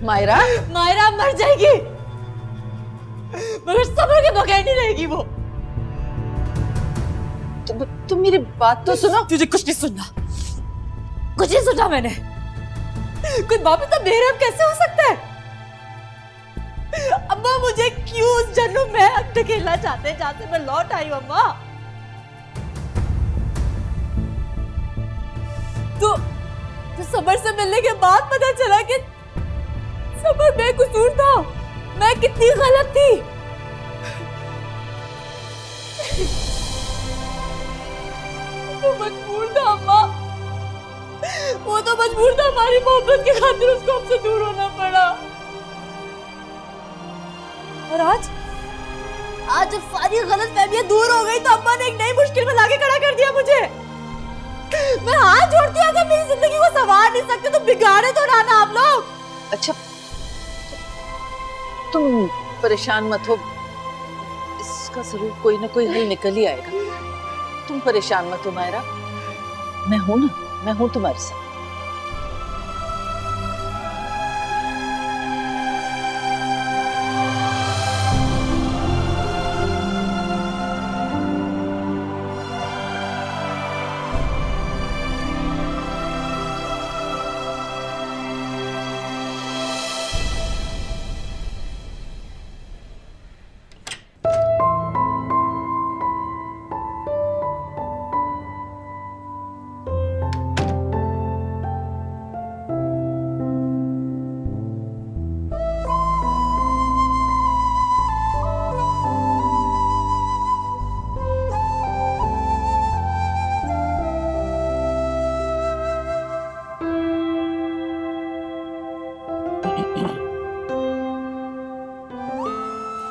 मायरा, मायरा मर जाएगी मगर सबर के बगैर नहीं रहेगी वो। तुम मेरी बात तो सुनो। तुझे कुछ नहीं सुनना, कुछ नहीं सुना मैंने। कोई बाप इतना बेरहम कैसे हो सकता है? अम्मा मुझे क्यों उस जन्म में धकेलना चाहते हैं जहां से मैं लौट आई हूं? अम्मा तो समर से मिलने के बाद पता चला कि समर बेकसूर था, मैं कितनी गलत थी। वो मजबूर था अम्मा, वो तो मजबूर था, हमारी मोहब्बत के खातिर उसको हमसे दूर होना पड़ा। और आज जब सारी गलतफहमियां दूर हो गई तो अम्मा ने एक नई मुश्किल में लाके खड़ा कर दिया मुझे। मैं हाथ जोड़ती हूँ, अगर मेरी जिंदगी को संवार नहीं सकते तो बिगाड़े तो ना आप लोग। अच्छा तुम परेशान मत हो, इसका जरूर कोई ना कोई हल निकल ही आएगा। तुम परेशान मत हो मायरा, मैं हूं ना, मैं हूं तुम्हारे साथ।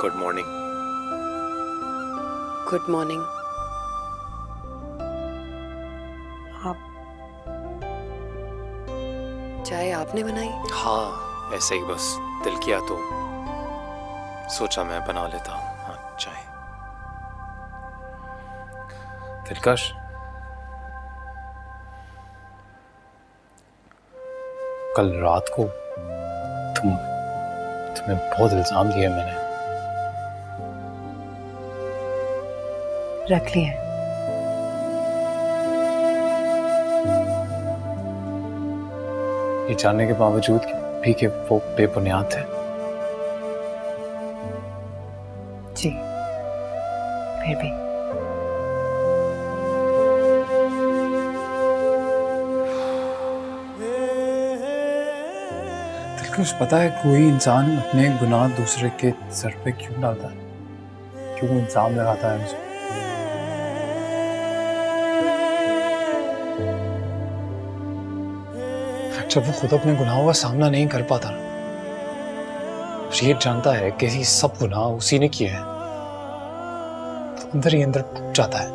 Good morning. Good morning. आप चाय आपने बनाई? हाँ, ऐसे ही बस दिल किया तो सोचा मैं बना लेता हूँ। हाँ, चाय। दिलकश, कल रात को तुम्हें बहुत इल्जाम दिया मैंने। रख लिया। ये जानने के बावजूद भी कि वो बेबुनियाद है। जी, फिर भी दिलकश, पता है कोई इंसान अपने गुनाह दूसरे के सर पे क्यों डालता है, क्यों इल्जाम लगाता है मुझे? जब वो खुद अपने गुनाहों का सामना नहीं कर पाता ना, ये जानता है कि ये सब गुनाह उसी ने किए हैं, तो अंदर ही अंदर टूट जाता है।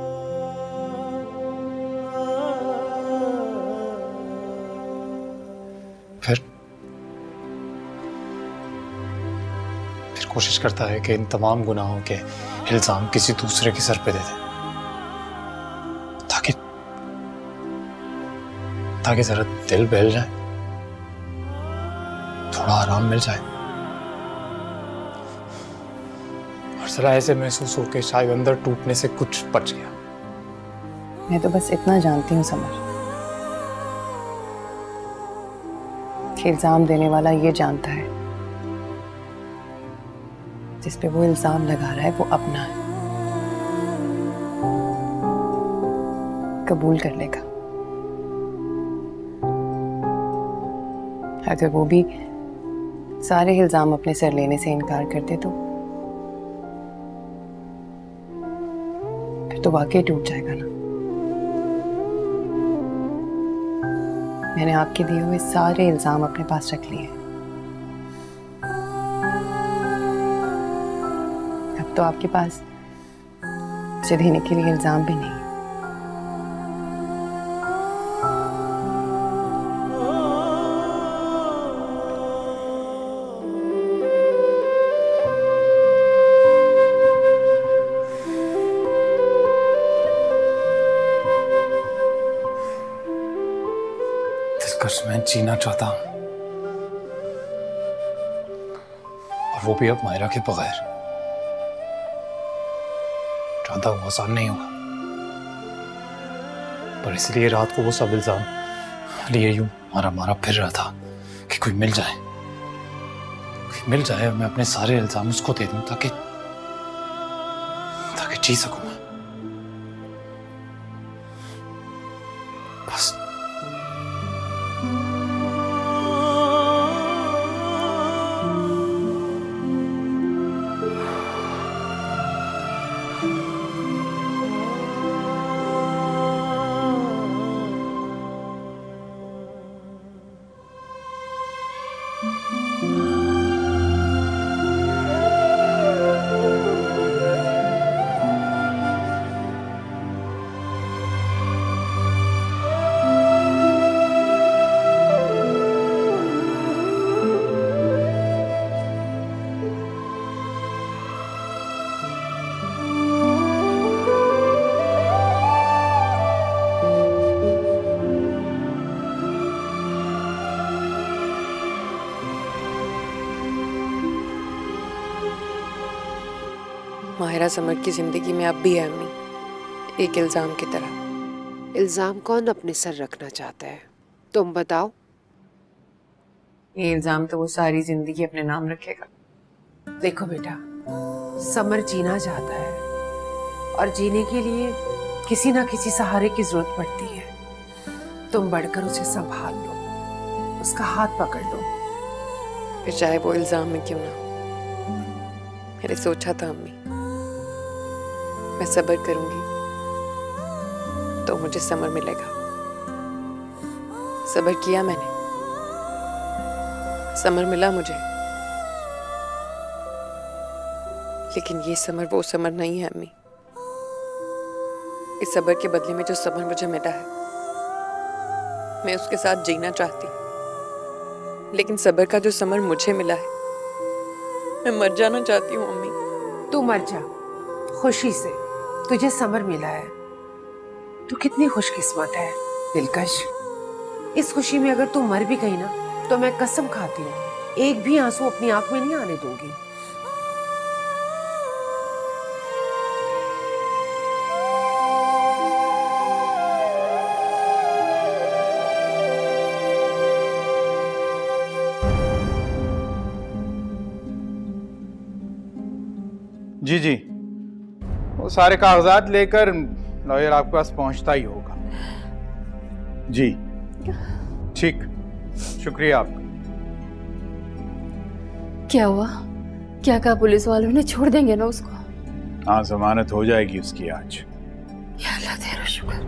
फिर कोशिश करता है कि इन तमाम गुनाहों के इल्जाम किसी दूसरे के सर पे दे दे, ताकि जरा दिल बहल जाए, थोड़ा आराम मिल जाए, और जरा ऐसे महसूस हो कि शायद अंदर टूटने से कुछ बच गया। मैं तो बस इतना जानती हूँ समर, कि इल्जाम देने वाला ये जानता है जिस पे वो इल्जाम लगा रहा है वो अपना है, कबूल कर लेगा। अगर वो भी सारे इल्जाम अपने सर लेने से इनकार कर दे तो फिर तो वाकई टूट जाएगा ना। मैंने आपके दिए हुए सारे इल्जाम अपने पास रख लिए। अब तो आपके पास मुझे देने के लिए इल्जाम भी नहीं। दिलकश मैं जीना चाहता हूं, और वो भी अब मायरा के बगैर। चाहता हूं आसान नहीं होगा, पर इसलिए रात को वो सब इल्जाम लिए यूं मारा मारा फिर रहा था कि कोई मिल जाए, और मैं अपने सारे इल्जाम उसको दे दूं ताकि जी सकूं मैं। बस माहिरा समर की जिंदगी में अब भी है अम्मी, एक इल्जाम की तरह। इल्जाम कौन अपने सर रखना चाहता है, तुम बताओ। ये इल्जाम तो वो सारी जिंदगी अपने नाम रखेगा। देखो बेटा, समर जीना चाहता है और जीने के लिए किसी ना किसी सहारे की जरूरत पड़ती है। तुम बढ़कर उसे संभाल लो, उसका हाथ पकड़ लो। फिर चाहे वो इल्जाम में क्यों ना। मैंने सोचा था अम्मी, मैं सब्र करूंगी तो मुझे समर मिलेगा। सब्र किया मैंने, समर मिला मुझे। लेकिन ये समर वो समर नहीं है अम्मी। इस सब्र के बदले में जो समर मुझे मिला है, मैं उसके साथ जीना चाहती, लेकिन सब्र का जो समर मुझे मिला है, मैं मर जाना चाहती हूँ अम्मी। तू मर जा खुशी से, तुझे समर मिला है। तू कितनी खुशकिस्मत है दिलकश। इस खुशी में अगर तू मर भी गई ना, तो मैं कसम खाती हूँ एक भी आंसू अपनी आंख में नहीं आने दूंगी। जी जी, वो सारे कागजात लेकर लॉयर आपके पास पहुंचता ही होगा। जी ठीक, शुक्रिया आपका। क्या हुआ? क्या कहा पुलिस वालों ने? छोड़ देंगे ना उसको? हाँ, जमानत हो जाएगी उसकी आज। या अल्लाह तेरा शुक्र।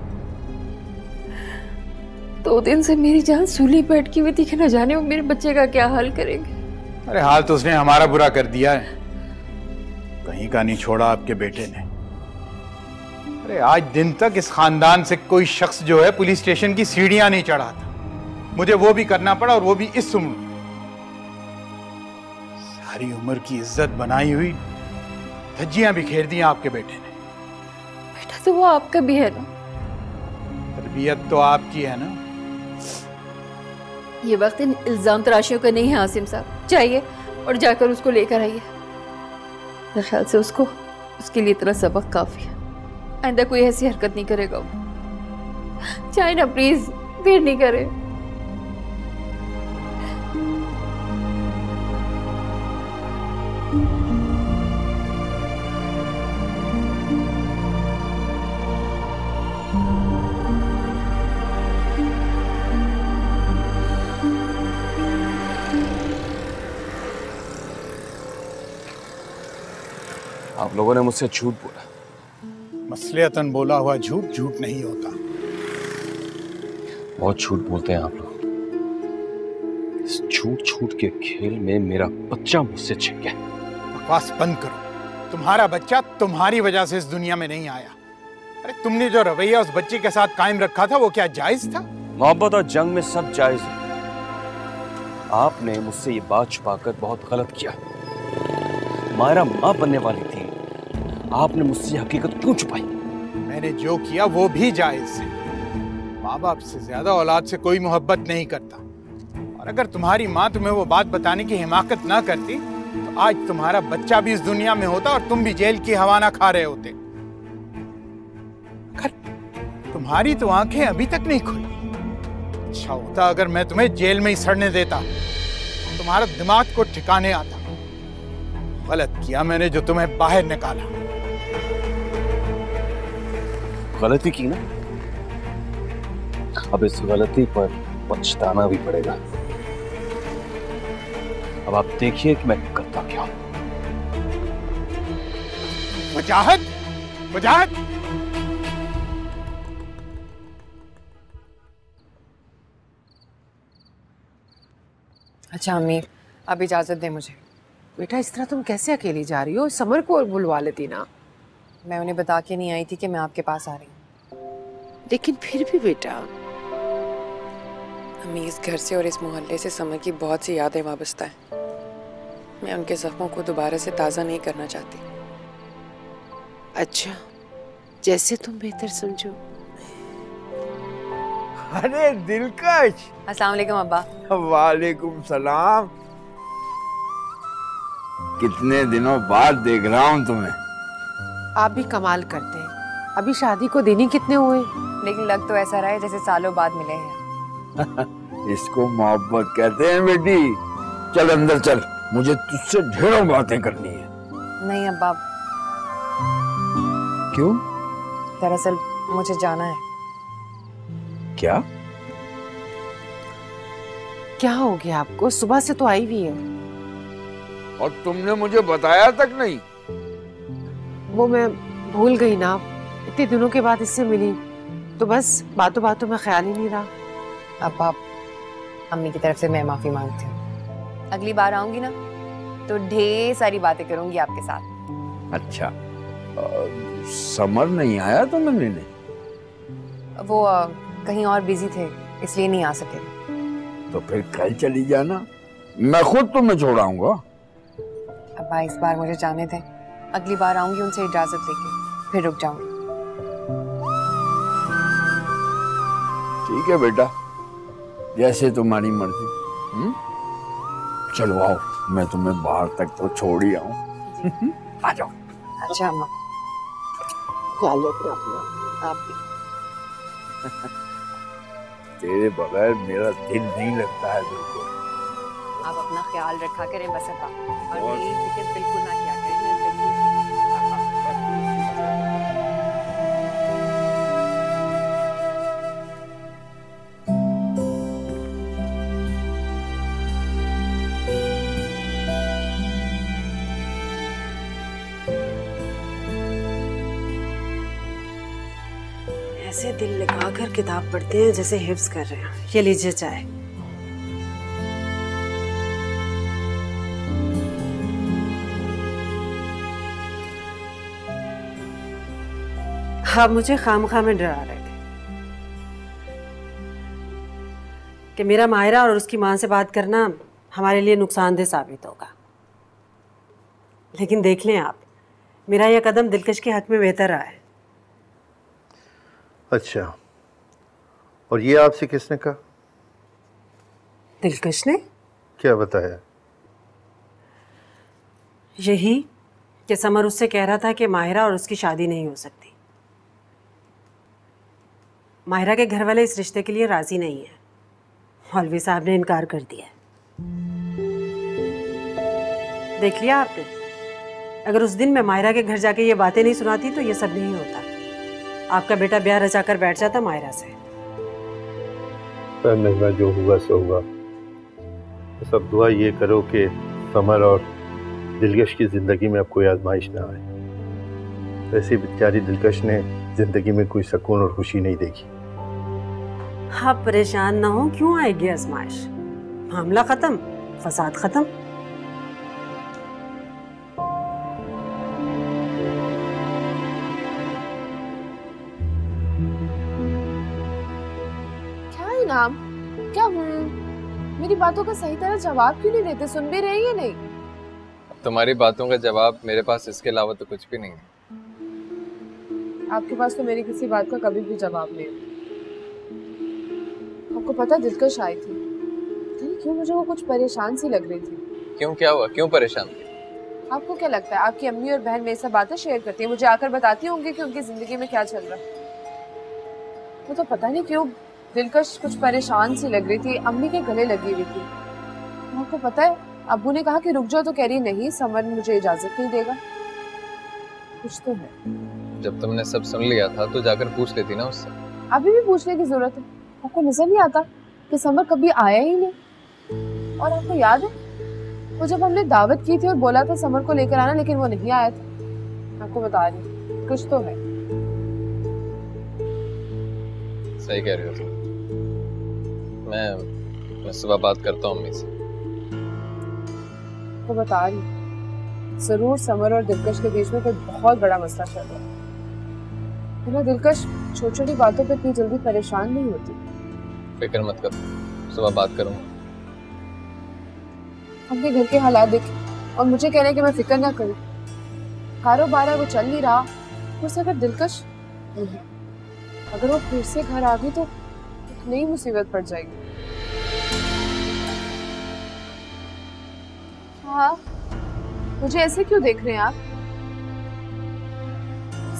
2 दिन से मेरी जान सूली पे अटकी हुई थी कि न जाने वो मेरे बच्चे का क्या हाल करेंगे। अरे हाल तो उसने हमारा बुरा कर दिया है, कहीं का नहीं छोड़ा आपके बेटे ने। अरे आज दिन तक इस खानदान से कोई शख्स जो है पुलिस स्टेशन की सीढ़ियां नहीं चढ़ा था। मुझे वो भी करना पड़ा, और वो भी इस उम्र में। सारी उम्र की इज्जत बनाई हुई धज्जियां बिखेर दी आपके बेटे ने। बेटा तो वो आपका भी है ना? तरबियत तो आपकी है ना। ये वक्त इन इल्जाम तराशियों का नहीं है आसिम साहब। चाहिए और जाकर उसको लेकर आइए। मेरे ख्याल से उसको उसके लिए इतना सबक काफी है। आइंदा कोई ऐसी हरकत नहीं करेगा वो। चाहे ना प्लीज, देर नहीं करे। आप लोगों ने मुझसे झूठ बोला। मसलियतन बोला हुआ झूठ झूठ नहीं होता। बहुत झूठ बोलते हैं आप लोग। इस झूठ झूठ के खेल में मेरा बच्चा मुझसे छिप गया। बकवास बंद करो। तुम्हारा बच्चा तुम्हारी वजह से इस दुनिया में नहीं आया। अरे तुमने जो रवैया उस बच्चे के साथ कायम रखा था, वो क्या जायज था? मोहब्बत और जंग में सब जायज है। आपने मुझसे ये बात छुपाकर बहुत गलत किया। मायरा मां बनने वाली थी, आपने मुझसे हकीकत क्यों छुपाई? मैंने जो किया वो भी जायज है। माँ बाप से ज्यादा औलाद से कोई मोहब्बत नहीं करता, और अगर तुम्हारी माँ तुम्हें वो बात बताने की हिमाकत ना करती तो आज तुम्हारा बच्चा भी इस दुनिया में होता और तुम भी जेल की हवा ना खा रहे होते। तुम्हारी तो आंखें अभी तक नहीं खुली। अच्छा होता अगर मैं तुम्हें जेल में ही सड़ने देता, तुम्हारा दिमाग को ठिकाने आता। गलत किया मैंने जो तुम्हें बाहर निकाला। गलती की ना, अब इस गलती पर पछताना भी पड़ेगा। अब आप देखिए कि मैं करता क्या हूं। वजाहत, वजाहत। अच्छा अम्मी, अब इजाजत दे मुझे। बेटा इस तरह तुम कैसे अकेली जा रही हो? समर को बुलवा लेती ना। मैं उन्हें बता के नहीं आई थी कि मैं आपके पास आ रही हूँ। लेकिन फिर भी बेटा, अम्मी इस घर से और इस मोहल्ले से समर की बहुत सी यादें वाबस्ता हैं। मैं उनके जख्मों को दोबारा से ताज़ा नहीं करना चाहती। अच्छा जैसे तुम बेहतर समझो। अरे दिलकश। अस्सलाम वालेकुम अब्बा। वालेकुम सलाम। कितने दिनों बाद देख रहा हूँ तुम्हें। आप भी कमाल करते हैं। अभी शादी को दिन ही कितने हुए, लेकिन लग तो ऐसा रहा है जैसे सालों बाद मिले हैं। इसको मोहब्बत कहते हैं बेटी। चल अंदर चल, मुझे तुझसे ढेरों बातें करनी है। नहीं अब्बा, क्यों? दरअसल मुझे जाना है। क्या? क्या हो गया आपको? सुबह से तो आई हुई है। और तुमने मुझे बताया तक नहीं? वो मैं भूल गई ना, इतने दिनों के बाद इससे मिली तो बस बातों बातों में ख्याल ही नहीं रहा। अब आप अम्मी की तरफ से मैं माफी मांगती हूँ। अगली बार आऊंगी ना तो ढेर सारी बातें करूंगी आपके साथ। अच्छा, समर नहीं आया तो मिलने? वो कहीं और बिजी थे इसलिए नहीं आ सके। तो फिर कल चली जाना, मैं खुद तुम्हें छोड़ाऊंगा। अब्बा इस बार मुझे जाने दें, अगली बार आऊंगी उनसे इजाजत लेके, फिर रुक जाऊंगी। ठीक है बेटा, जैसे तुम्हारी मर्जी। चलो आओ, मैं तुम्हें बाहर तक तो छोड़ ही आऊं। आ जाओ। अच्छा अम्मा। ख्याल रखना अपना। आप भी। तेरे बगैर मेरा दिल नहीं लगता है बिल्कुल। आप अपना ख्याल रखा करें बस अब्बा, और मेरी फिक्र बिल्कुल ना किया करें। मैं बिल्कुल ऐसे दिल लगाकर किताब पढ़ते हैं जैसे हिफ्ज कर रहे हैं। ये लीजिए चाय। आप मुझे खामखा में डरा रहे थे कि मेरा माहिरा और उसकी मां से बात करना हमारे लिए नुकसानदेह साबित होगा। लेकिन देख लें आप, मेरा यह कदम दिलकश के हक में बेहतर रहा है। अच्छा, और ये आपसे किसने कहा? दिलकश ने। क्या बताया? यही कि समर उससे कह रहा था कि माहिरा और उसकी शादी नहीं हो सकती। माहिरा के घर वाले इस रिश्ते के लिए राजी नहीं है। मौलवी साहब ने इनकार कर दिया। देख लिया आपने, अगर उस दिन मैं माहिरा के घर जाके ये बातें नहीं सुनाती तो ये सब नहीं होता। आपका बेटा ब्याह रचाकर बैठ जाता माहिरा से। नजमा, जो हुआ सो हुआ। बस अब दुआ ये करो कि समर और दिलकश की जिंदगी में अब कोई आजमाइश ना आए। वैसे बेचारी दिलकश ने जिंदगी में कोई सुकून और खुशी नहीं देखी। आप परेशान ना हो, क्यों आएगी आजमाइश? मामला खत्म, फसाद खत्म। क्या इनाम? क्या मेरी बातों का सही तरह जवाब क्यों नहीं देते? सुन भी रही है नहीं? तुम्हारी बातों का जवाब मेरे पास इसके अलावा तो कुछ भी नहीं है। आपके पास तो मेरी किसी बात का कभी भी जवाब नहीं है। आपको पता दिलकश आई थी, पता नहीं क्यों मुझे वो कुछ परेशान सी लग रही थी। क्यों, क्या हुआ, क्यों परेशान थी? आपको क्या लगता है आपकी अम्मी और बहन मेरे साथ बातें शेयर करती है, मुझे आकर बताती होंगी कि उनकी जिंदगी में क्या चल रहा है। वो तो पता नहीं क्यों दिलकश कुछ परेशान सी लग रही थी, अम्मी के गले लगी हुई थी। आपको पता है अब्बू ने कहा कि रुक जाओ तो कह रही नहीं, समर मुझे इजाजत नहीं देगा। कुछ तो है। जब तुमने सब सुन लिया था तो जाकर पूछ लेती ना उससे। अभी भी पूछने की जरूरत है? आपको नजर नहीं आता कि समर कभी आया ही नहीं? और आपको याद है वो जब हमने दावत की थी और बोला था समर को लेकर आना, लेकिन वो नहीं आया था। आपको बता रही कुछ तो है। सही कह रही हो तुम। मैं सुबह बात करता हूँ अम्मी से। तो बता रही जरूर समर और दिलकश के बीच में कोई बहुत बड़ा मसला चल रहा है ना। दिलकश छोटी छोटी बातों पे इतनी जल्दी परेशान नहीं होती। फिक्र मत करो, सुबह बात करूंगा। अपने घर के हालात देखे और मुझे कह रहे हैं कि मैं फिक्र ना करूं। कारोबार है वो चल नहीं रहा, बस अगर दिलकश अगर वो फिर से घर आ गई तो एक नई मुसीबत पड़ जाएगी। हाँ, मुझे ऐसे क्यों देख रहे हैं आप?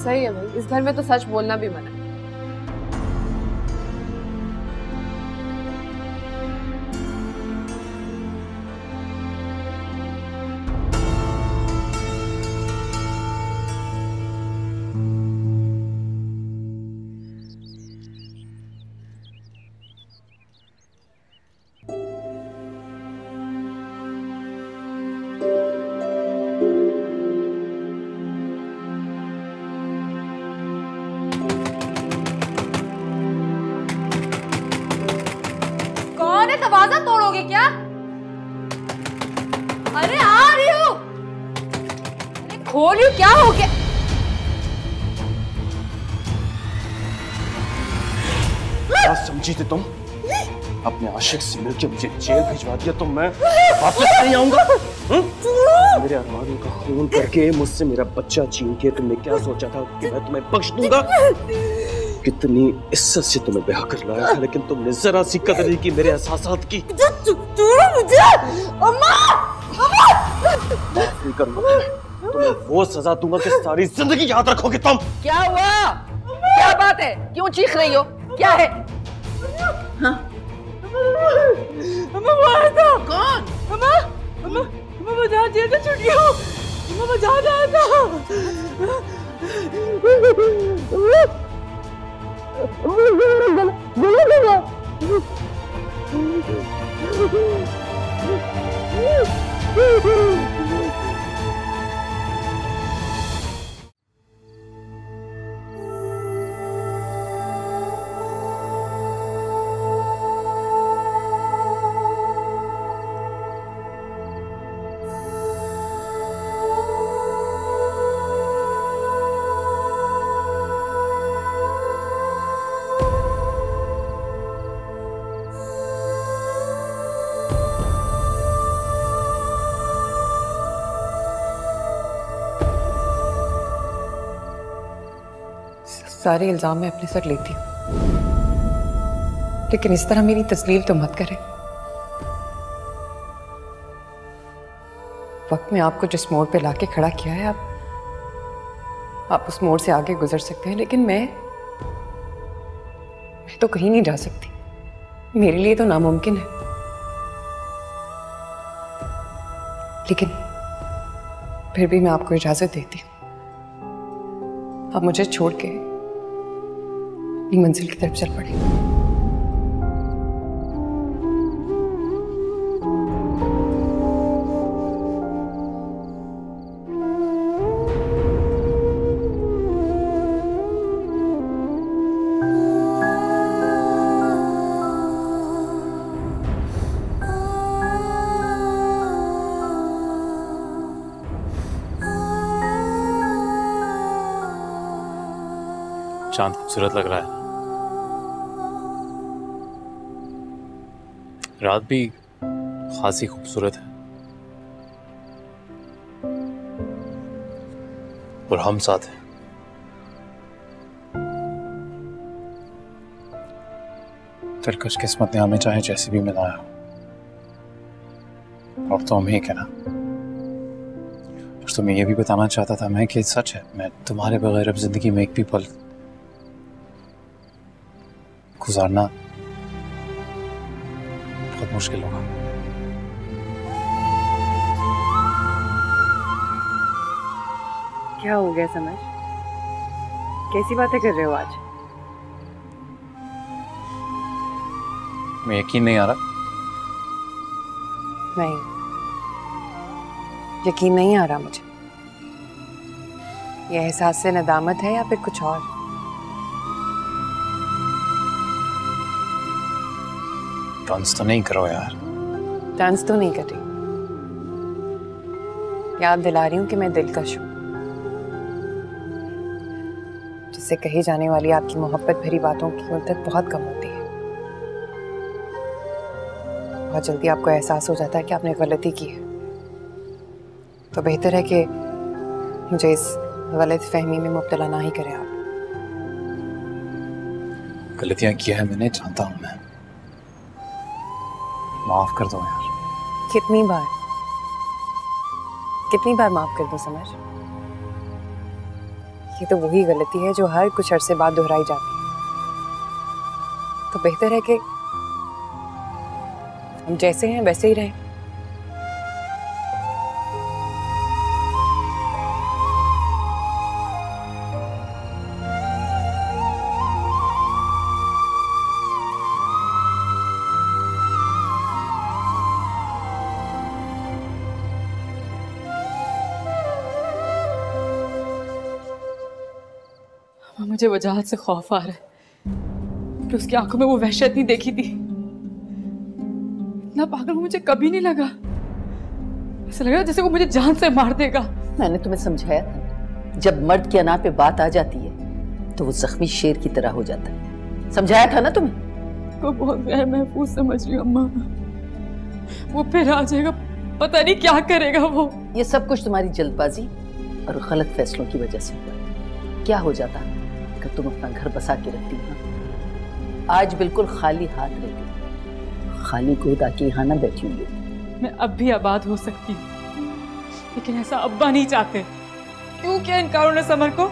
सही है भाई, इस घर में तो सच बोलना भी मना है। दरवाजा तोड़ोगे क्या? अरे आ रही हूँ। अरे खोलियो, क्या हो गया? क्या समझी थी तुम? अपने आशिक से मिलकर मुझे जेल भिजवा दिया तो मैं वापस नहीं आऊंगा? मेरे अरमानों का खून करके मुझसे मेरा बच्चा छीन के तुमने क्या सोचा था कि मैं तुम्हें बख्श दूंगा? कितनी इज्जत से तुम्हें ब्याह कर लाया था, लेकिन तुमने जरा सी कदर नहीं की मेरे एहसासात की। छोड़ो मुझे। अम्मा, अम्मा। नहीं करूंगा तुम्हें वो सजा दूंगा कि सारी जिंदगी याद रखोगे तुम। क्या हुआ? क्या बात है? क्यों चीख रही हो? क्या है? हाँ? अम्मा वो आया था। कौन? अम्मा, अम्मा, अम्मा बजा जेल से छूट गया। अम्मा बजा आया था। सारे इल्जाम मैं अपने सर लेती हूँ, लेकिन इस तरह मेरी तस्लील तो मत करें। वक्त में आपको जिस मोड़ पे लाके खड़ा किया है, आप उस मोड़ से आगे गुजर सकते हैं, लेकिन मैं तो कहीं नहीं जा सकती। मेरे लिए तो नामुमकिन है, लेकिन फिर भी मैं आपको इजाजत देती हूँ। आप मुझे छोड़ के अपनी मंजिल की तरफ चल पड़े। चांद खूबसूरत लग रहा है। रात भी खासी खूबसूरत है, और हम साथ हैं। दिलकश किस्मत ने हमें चाहे जैसे भी मिलाया और तो हम एक है ना। और तुम्हें ये भी बताना चाहता था मैं कि सच है, मैं तुम्हारे बगैर अब जिंदगी में एक भी पल गुजारना बहुत मुश्किल होगा। क्या हो गया समर? कैसी बातें कर रहे हो आज? मैं यकीन नहीं आ रहा। नहीं, यकीन नहीं आ रहा मुझे। ये एहसास से नदामत है या फिर कुछ और? डांस तो नहीं करो यार। डांस तो नहीं कर रही, याद दिला रही हूँ कि मैं दिलकश हूँ, जिससे कही जाने वाली आपकी मोहब्बत भरी बातों की मुद्दत बहुत कम होती है। बहुत जल्दी आपको एहसास हो जाता है कि आपने गलती की है, तो बेहतर है कि मुझे इस गलत फहमी में मुब्तला ना ही करें आप। गलतियां की है मैंने, जानता हूं मैं। माफ कर दो यार। कितनी बार माफ कर दो समर? ये तो वही गलती है जो हर कुछ अरसे बाद दोहराई जाती है। तो बेहतर है कि हम जैसे हैं वैसे ही रहें। मुझे वजाहत से खौफ आ रहा है कि उसकी आंखों में वो वहशत नहीं देखी थी। इतना पागल वो मुझे कभी नहीं लगा। ऐसा लगा जैसे वो मुझे जान से मार देगा। मैंने तुम्हें समझाया था, जब मर्द की अना पे बात आ जाती है तो वो जख्मी शेर की तरह हो जाता है। समझाया था ना तुम्हें। वो बहुत गैर महफूज समझ रही हूँ अम्मा। वो फिर आ जाएगा, पता नहीं क्या करेगा वो। ये सब कुछ तुम्हारी जल्दबाजी और गलत फैसलों की वजह से हुआ। क्या हो जाता अगर तुम अपना घर बसा के रखती ना? आज बिल्कुल खाली हाथ रहती, खाली गोद आके यहाँ ना बैठी हुई। मैं अब भी आबाद हो सकती हूँ, लेकिन ऐसा अब्बा नहीं चाहते। क्यों किया इन कारों ने समर को?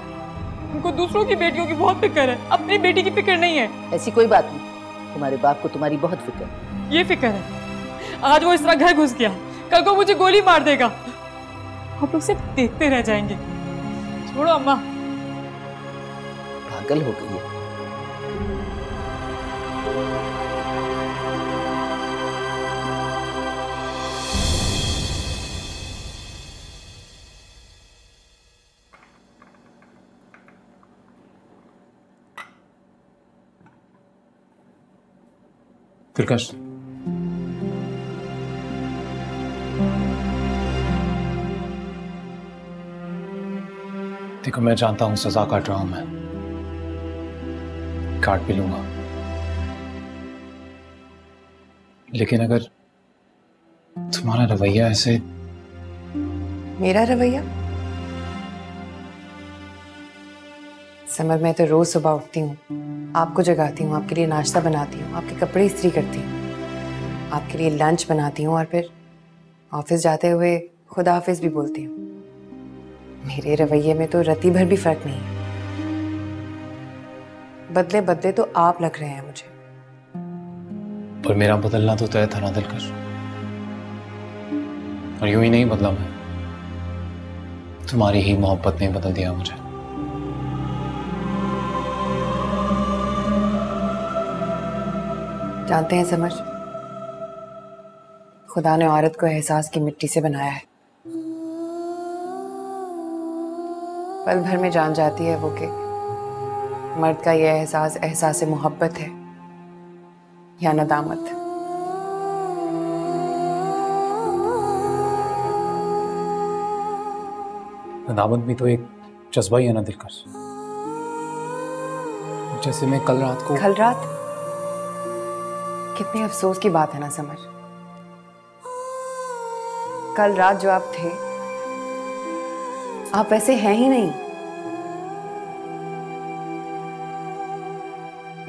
उनको दूसरों की बेटियों की बहुत फिक्र है, अपनी बेटी की फिक्र नहीं है। ऐसी कोई बात नहीं, तुम्हारे बाप को तुम्हारी बहुत फिक्र है। ये फिक्र है। आज वो इस तरह घर घुस गया, कल को मुझे गोली मार देगा। आप लोग सिर्फ देखते रह जाएंगे। छोड़ो अम्मा। पागल हो गई है। दिलकश, देखो मैं जानता हूं सजा काट रहा हूं, मैं काट भी लूंगा, लेकिन अगर तुम्हारा रवैया ऐसे। मेरा रवैया? समर, मैं तो रोज सुबह उठती हूँ, आपको जगाती हूँ, आपके लिए नाश्ता बनाती हूँ, आपके कपड़े इस्त्री करती हूँ, आपके लिए लंच बनाती हूँ और फिर ऑफिस जाते हुए खुदा हाफिज भी बोलती हूँ। मेरे रवैये में तो रत्ती भर भी फर्क नहीं है। बदले बदले तो आप लग रहे हैं मुझे। पर मेरा बदलना तो तय था ना दिलकश, और यूं ही नहीं बदला मैं, तुम्हारी ही मोहब्बत ने बदल दिया मुझे। जानते हैं समर, खुदा ने औरत को एहसास की मिट्टी से बनाया है। पल भर में जान जाती है वो कि मर्द का यह एहसास एहसास मोहब्बत है या नदामत। नदामत भी तो एक जज्बा ही है ना दिलकश। जैसे मैं कल रात को। कल रात? कितने अफसोस की बात है ना समर। कल रात जो आप थे, आप वैसे हैं ही नहीं।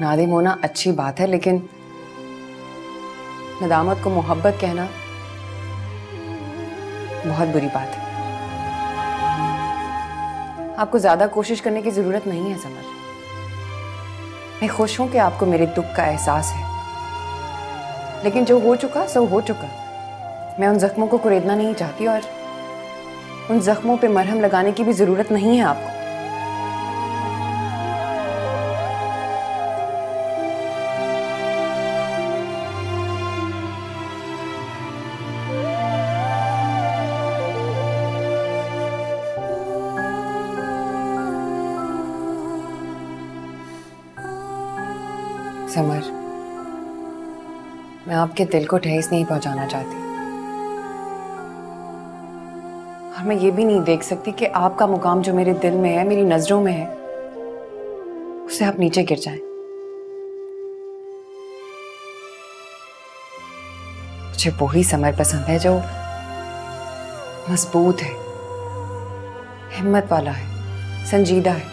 नादिम होना अच्छी बात है, लेकिन नदामत को मोहब्बत कहना बहुत बुरी बात है। आपको ज्यादा कोशिश करने की जरूरत नहीं है समर। मैं खुश हूं कि आपको मेरे दुख का एहसास है, लेकिन जो हो चुका सो हो चुका। मैं उन जख्मों को कुरेदना नहीं चाहती और उन जख्मों पे मरहम लगाने की भी जरूरत नहीं है आपको। समर, मैं आपके दिल को ठेस नहीं पहुंचाना चाहती और मैं ये भी नहीं देख सकती कि आपका मुकाम जो मेरे दिल में है, मेरी नजरों में है, उससे आप नीचे गिर जाएं। मुझे वही समर पसंद है जो मजबूत है, हिम्मत वाला है, संजीदा है,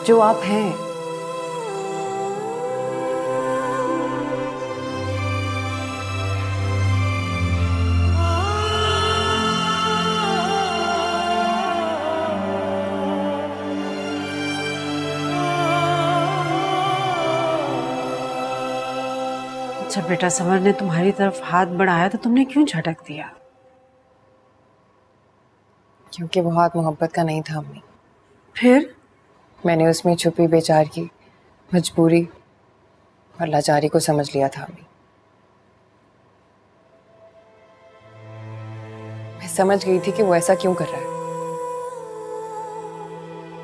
जो आप हैं। अच्छा बेटा, समर ने तुम्हारी तरफ हाथ बढ़ाया तो तुमने क्यों झटक दिया? क्योंकि वो हाथ मोहब्बत का नहीं था अम्मी। फिर मैंने उसमें छुपी बेचार की मजबूरी और लाचारी को समझ लिया था अम्मी। मैं समझ गई थी कि वो ऐसा क्यों कर रहा है।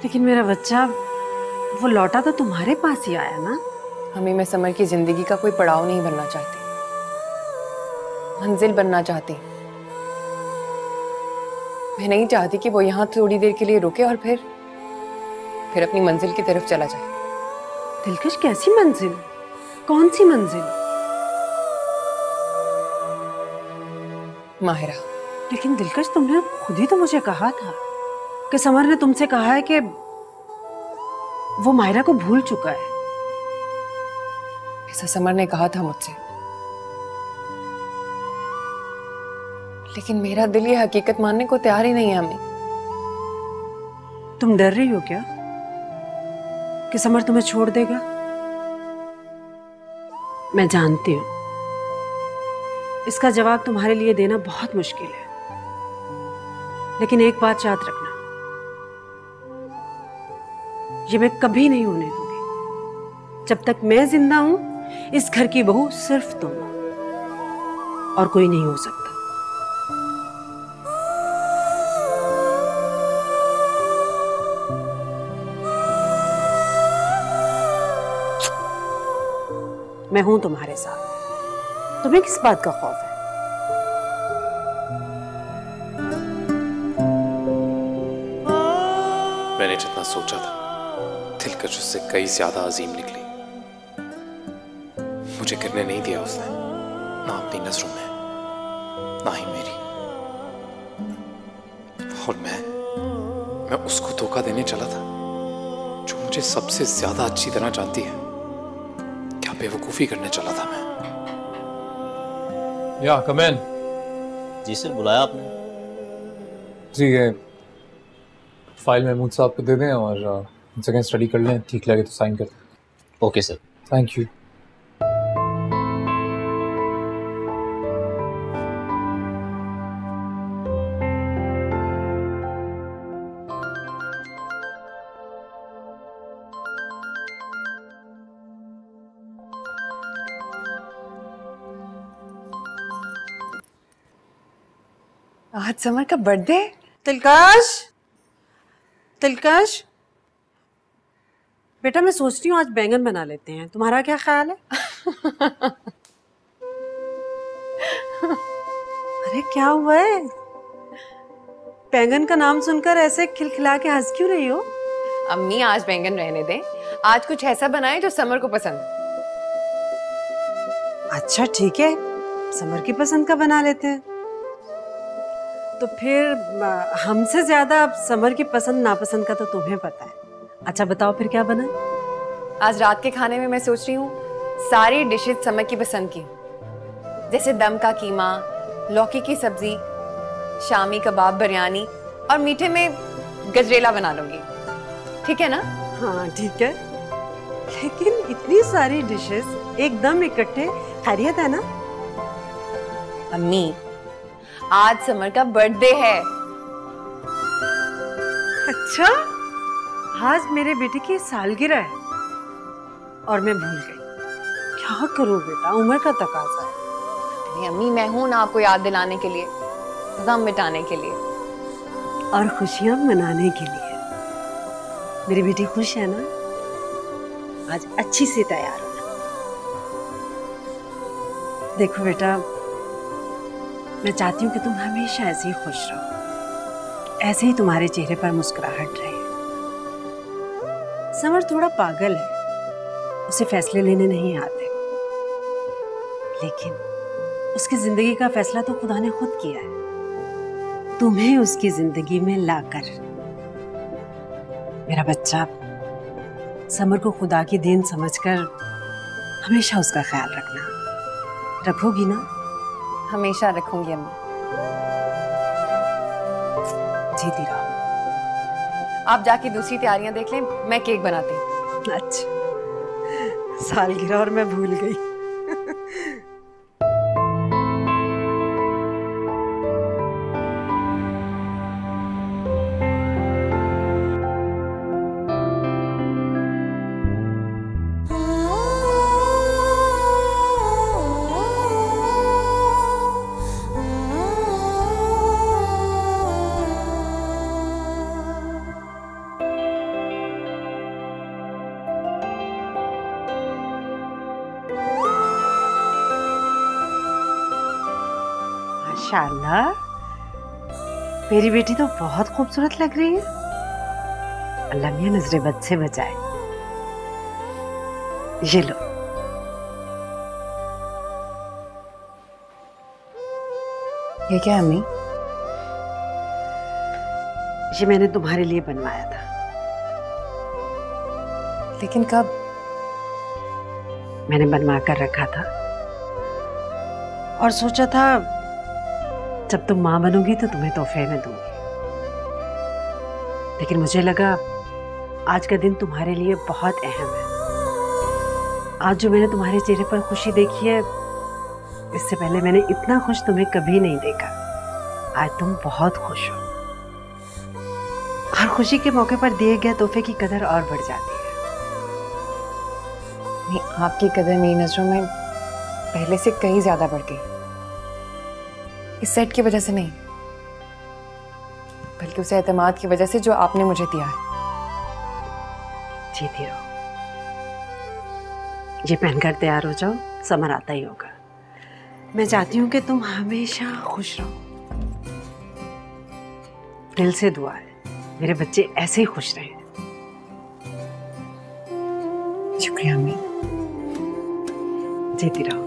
लेकिन मेरा बच्चा, वो लौटा तो तुम्हारे पास ही आया ना। अम्मी, मैं समर की जिंदगी का कोई पड़ाव नहीं बनना चाहती, मंजिल बनना चाहती। मैं नहीं चाहती कि वो यहाँ थोड़ी देर के लिए रुके और फिर अपनी मंजिल की तरफ चला जाए। दिलकश, कैसी मंजिल? कौन सी मंजिल? माहिरा। लेकिन दिलकश, तुमने खुद ही तो मुझे कहा था कि समर ने तुमसे कहा है कि वो माहिरा को भूल चुका है। ऐसा समर ने कहा था मुझसे, लेकिन मेरा दिल ये हकीकत मानने को तैयार ही नहीं है अम्मी। तुम डर रही हो क्या कि समर तुम्हें छोड़ देगा? मैं जानती हूं इसका जवाब तुम्हारे लिए देना बहुत मुश्किल है, लेकिन एक बात याद रखना, ये मैं कभी नहीं होने दूंगी। जब तक मैं जिंदा हूं, इस घर की बहू सिर्फ तुम और कोई नहीं हो सकता। मैं हूं तुम्हारे साथ, तुम्हें किस बात का खौफ है? मैंने जितना सोचा था, दिलकश उससे कई ज्यादा अजीम निकली। मुझे गिरने नहीं दिया उसने, ना अपनी नजरों में, ना ही मेरी। और मैं उसको धोखा देने चला था, जो मुझे सबसे ज्यादा अच्छी तरह जानती है। क्या बेवकूफी करने चला था मैं। या कमेन। जी सर, बुलाया आपने? जी, ये फाइल महमूद साहब को दे दें और जगह स्टडी कर लें, ठीक लगे तो साइन कर दें। Okay sir. Thank you. आज समर का बर्थडे। तिलकश, तिलकश बेटा, मैं सोच रही हूँ आज बैंगन बना लेते हैं, तुम्हारा क्या ख्याल है? अरे क्या हुआ है? बैंगन का नाम सुनकर ऐसे खिलखिला के हंस क्यों रही हो? अम्मी, आज बैंगन रहने दें, आज कुछ ऐसा बनाए जो समर को पसंद। अच्छा ठीक है, समर की पसंद का बना लेते हैं। तो फिर हमसे ज्यादा अब समर की पसंद नापसंद का तो तुम्हें पता है। अच्छा बताओ फिर क्या बना? आज रात के खाने में मैं सोच रही हूँ सारी डिशेज समर की पसंद की, जैसे दम का कीमा, लौकी की सब्जी, शामी कबाब, बिरयानी और मीठे में गजरेला बना लूंगी। ठीक है ना? हाँ ठीक है, लेकिन इतनी सारी डिशेस एकदम इकट्ठे खैरियत है ना? अम्मी, आज समर का बर्थडे है। अच्छा, आज मेरे बेटे की सालगिरह है और मैं भूल गई। क्या करूं बेटा, उम्र का तकाजा है। अरे अम्मी, मैं हूं ना आपको याद दिलाने के लिए, गम मिटाने के लिए और खुशियां मनाने के लिए। मेरी बेटी खुश है ना? आज अच्छी से तैयार होना। देखो बेटा, मैं चाहती हूँ कि तुम हमेशा ऐसे ही खुश रहो, ऐसे ही तुम्हारे चेहरे पर मुस्कुराहट रहे। समर थोड़ा पागल है, उसे फैसले लेने नहीं आते, लेकिन उसकी जिंदगी का फैसला तो खुदा ने खुद किया है, तुम्हें उसकी जिंदगी में लाकर। मेरा बच्चा, समर को खुदा की देन समझकर हमेशा उसका ख्याल रखना। रखोगी ना? हमेशा रखूंगी अम्मी। जीती रहो। आप जाके दूसरी तैयारियां देख लें, मैं केक बनाती हूँ। अच्छा, सालगिरह और मैं भूल गई। माशाल्लाह, मेरी बेटी तो बहुत खूबसूरत लग रही है। अल्लाह मियां नजरे बद से बचाए। ये लो। ये क्या अम्मी? ये मैंने तुम्हारे लिए बनवाया था। लेकिन कब? मैंने बनवा कर रखा था और सोचा था जब तुम माँ बनोगी तो तुम्हें तोहफे में दूंगी, लेकिन मुझे लगा आज का दिन तुम्हारे लिए बहुत अहम है। आज जो मैंने तुम्हारे चेहरे पर खुशी देखी है, इससे पहले मैंने इतना खुश तुम्हें कभी नहीं देखा। आज तुम बहुत खुश हो और खुशी के मौके पर दिए गए तोहफे की कदर और बढ़ जाती है। नहीं, आपकी कदर मेरी नजरों में पहले से कहीं ज्यादा बढ़ गई। इस सेट की वजह से नहीं, बल्कि उस एतमाद की वजह से जो आपने मुझे दिया है। जीती रहो। ये पहनकर तैयार हो जाओ, समर आता ही होगा। मैं चाहती हूँ कि तुम हमेशा खुश रहो। दिल से दुआ है मेरे बच्चे ऐसे ही खुश रहे। शुक्रिया अम्मी। जीती रहो।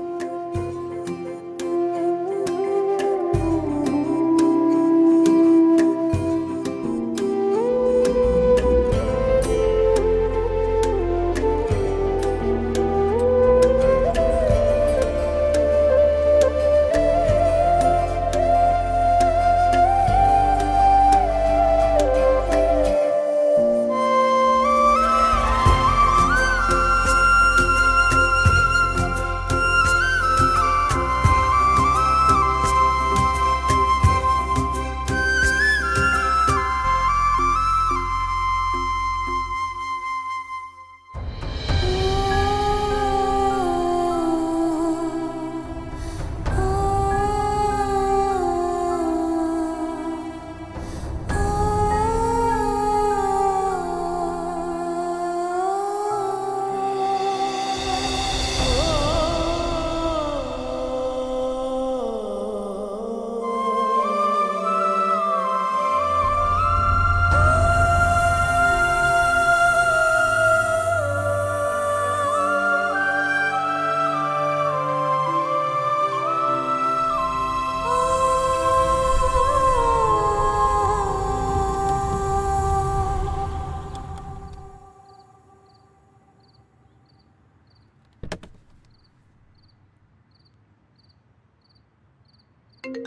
हेलो।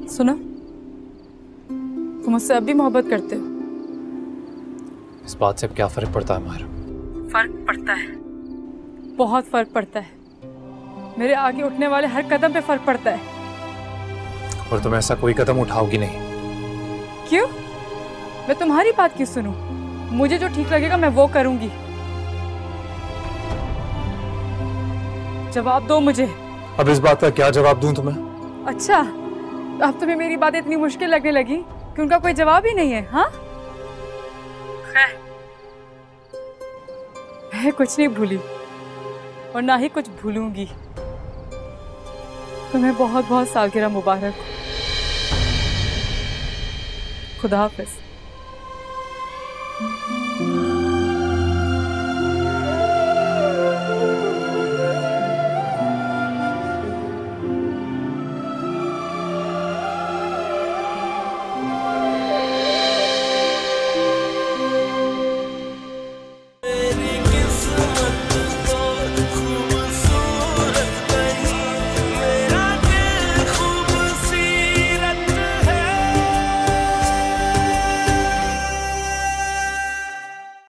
सुनो, तुम मुझसे अब भी मोहब्बत करते हो? इस बात से अब क्या फर्क पड़ता है माहिरा? फर्क पड़ता है, बहुत फर्क पड़ता है। मेरे आगे उठने वाले हर कदम पे फर्क पड़ता है। और तुम ऐसा कोई कदम उठाओगी नहीं। क्यों? मैं तुम्हारी बात क्यों सुनूं? मुझे जो ठीक लगेगा मैं वो करूंगी। जवाब दो मुझे। अब इस बात का क्या जवाब दूं तुम्हें? अच्छा, अब तुम्हें मेरी बात इतनी मुश्किल लगने लगी कि उनका कोई जवाब ही नहीं है? हाँ, मैं कुछ नहीं भूली और ना ही कुछ भूलूंगी। तुम्हें बहुत बहुत सालगिरह मुबारक। खुदा हाफिज।